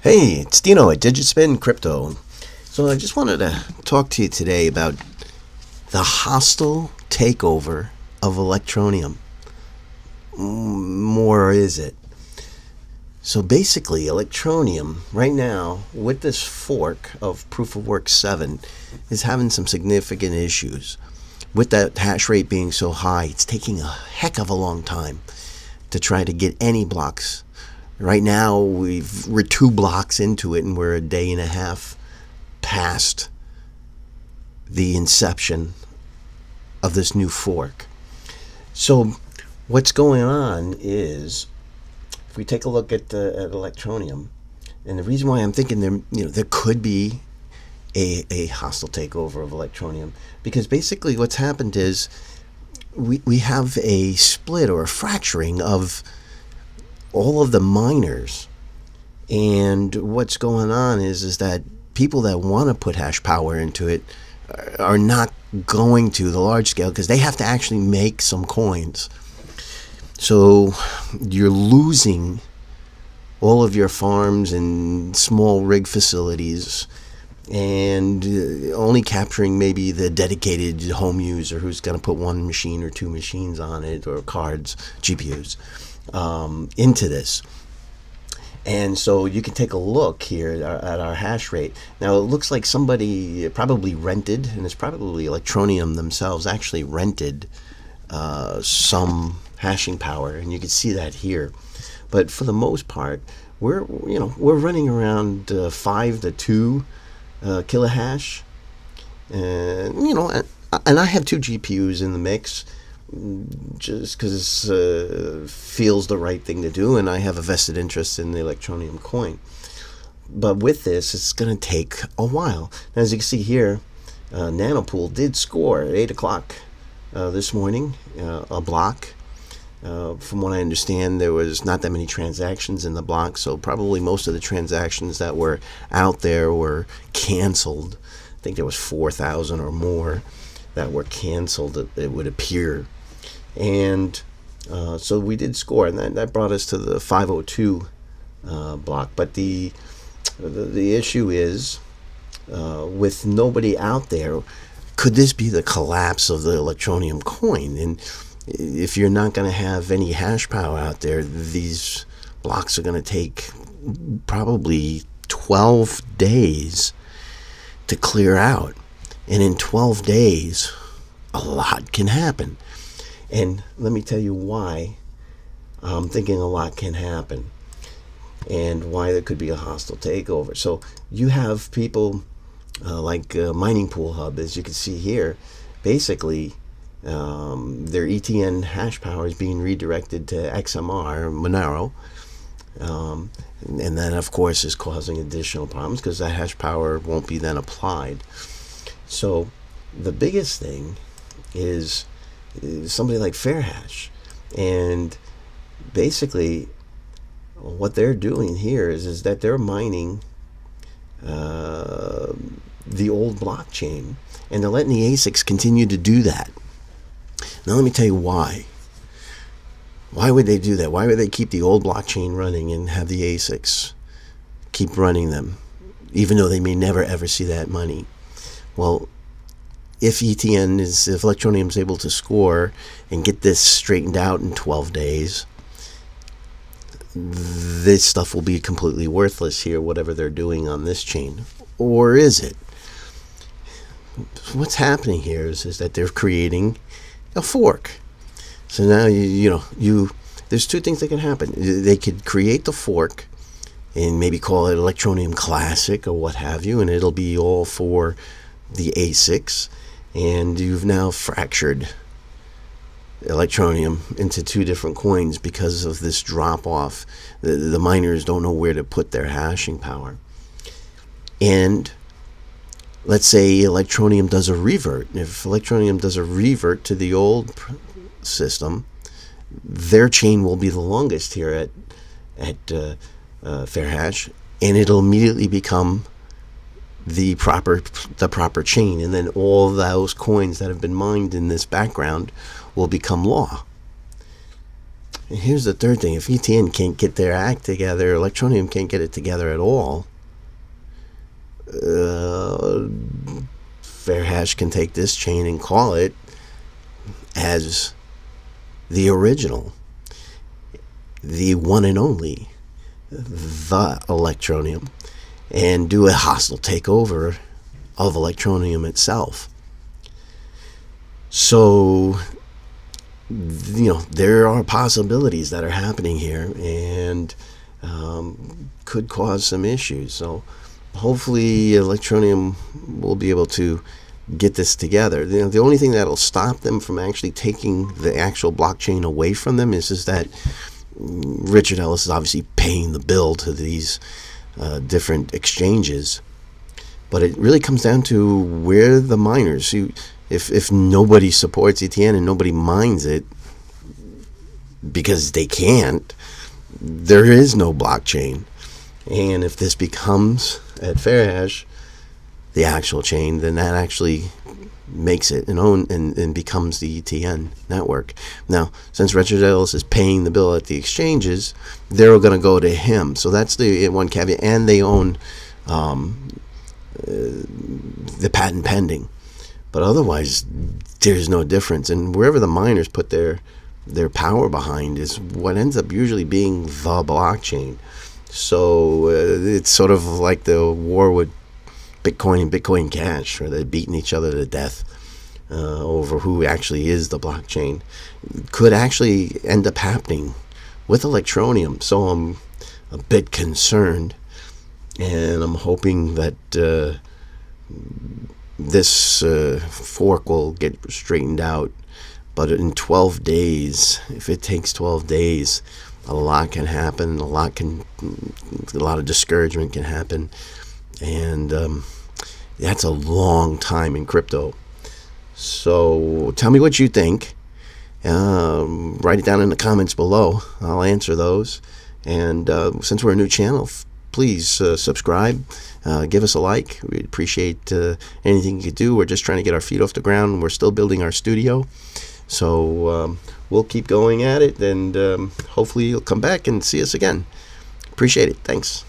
Hey, it's Dino at Digitspin Crypto. So I just wanted to talk to you today about the hostile takeover of Electroneum. More is it? So basically, Electroneum, right now, with this fork of Proof of Work 7, is having some significant issues. With that hash rate being so high, it's taking a heck of a long time to try to get any blocks. Right now, we're 2 blocks into it, and we're a day and a half past the inception of this new fork. So what's going on is, if we take a look at Electroneum, and the reason why I'm thinking there could be a hostile takeover of Electroneum, because basically what's happened is we have a split or a fracturing of all of the miners, and what's going on is that people that want to put hash power into it are not going to the large scale because they have to actually make some coins. So you're losing all of your farms and small rig facilities and only capturing maybe the dedicated home user who's going to put 1 machine or 2 machines on it, or cards, GPUs, into this. And so you can take a look here at our hash rate. Now it looks like somebody probably rented, and it's probably Electroneum themselves actually rented some hashing power, and you can see that here. But for the most part, we're running around 5 to 2 kilohash, and and I have 2 GPUs in the mix, just because it feels the right thing to do, and I have a vested interest in the Electroneum coin. But with this, it's going to take a while. As you can see here, Nanopool did score at 8 o'clock this morning, a block. From what I understand, there was not that many transactions in the block, so probably most of the transactions that were out there were canceled. I think there was 4,000 or more that were canceled, it would appear. And so we did score, and that brought us to the 502 block. But the issue is, with nobody out there, could this be the collapse of the Electroneum coin? And if you're not going to have any hash power out there, these blocks are going to take probably 12 days to clear out. And in 12 days, a lot can happen. And let me tell you why I'm thinking a lot can happen, and why there could be a hostile takeover. So you have people like Mining Pool Hub, as you can see here. Basically, their ETN hash power is being redirected to XMR, Monero, and that, of course, is causing additional problems because that hash power won't be then applied. So the biggest thing is somebody like Fairhash, and basically what they're doing here is that they're mining the old blockchain, and they're letting the ASICs continue to do that. Now let me tell you why. Why would they do that? Why would they keep the old blockchain running and have the ASICs keep running them, even though they may never ever see that money? Well, if Electroneum is able to score and get this straightened out in 12 days, this stuff will be completely worthless here, whatever they're doing on this chain. Or is it? What's happening here is that they're creating a fork. So now there's 2 things that can happen. They could create the fork and maybe call it Electroneum Classic or what have you, and it'll be all for the ASICs, and you've now fractured Electroneum into 2 different coins because of this drop off. The miners don't know where to put their hashing power. And let's say Electroneum does a revert. If Electroneum does a revert to the old system, their chain will be the longest here at Fairhash, and it'll immediately become the proper chain, and then all those coins that have been mined in this background will become law. And here's the third thing. If ETN can't get their act together, Electroneum can't get it together at all, Fairhash can take this chain and call it as the original, the one and only, the Electroneum, and do a hostile takeover of Electroneum itself. So, there are possibilities that are happening here, and could cause some issues. So hopefully Electroneum will be able to get this together. The only thing that'll stop them from actually taking the actual blockchain away from them is that Richard Ellis is obviously paying the bill to these different exchanges. But it really comes down to where the miners, if nobody supports ETN and nobody mines it because they can't, there is no blockchain. And if this becomes at Fairhash the actual chain, then that actually makes it and becomes the ETN network. Now, since Richard Ellis is paying the bill at the exchanges, they're going to go to him. So that's the one caveat. And they own the patent pending. But otherwise, there's no difference. And wherever the miners put their power behind is what ends up usually being the blockchain. So it's sort of like the war with Bitcoin and Bitcoin Cash, where they're beating each other to death over who actually is the blockchain. Could actually end up happening with Electroneum. So I'm a bit concerned, and I'm hoping that this fork will get straightened out. But in 12 days, if it takes 12 days, a lot can happen. A lot of discouragement can happen, and that's a long time in crypto. So tell me what you think. Write it down in the comments below. I'll answer those. And since we're a new channel, please subscribe. Give us a like. We'd appreciate anything you could do. We're just trying to get our feet off the ground. We're still building our studio. So we'll keep going at it, and hopefully you'll come back and see us again. Appreciate it. Thanks.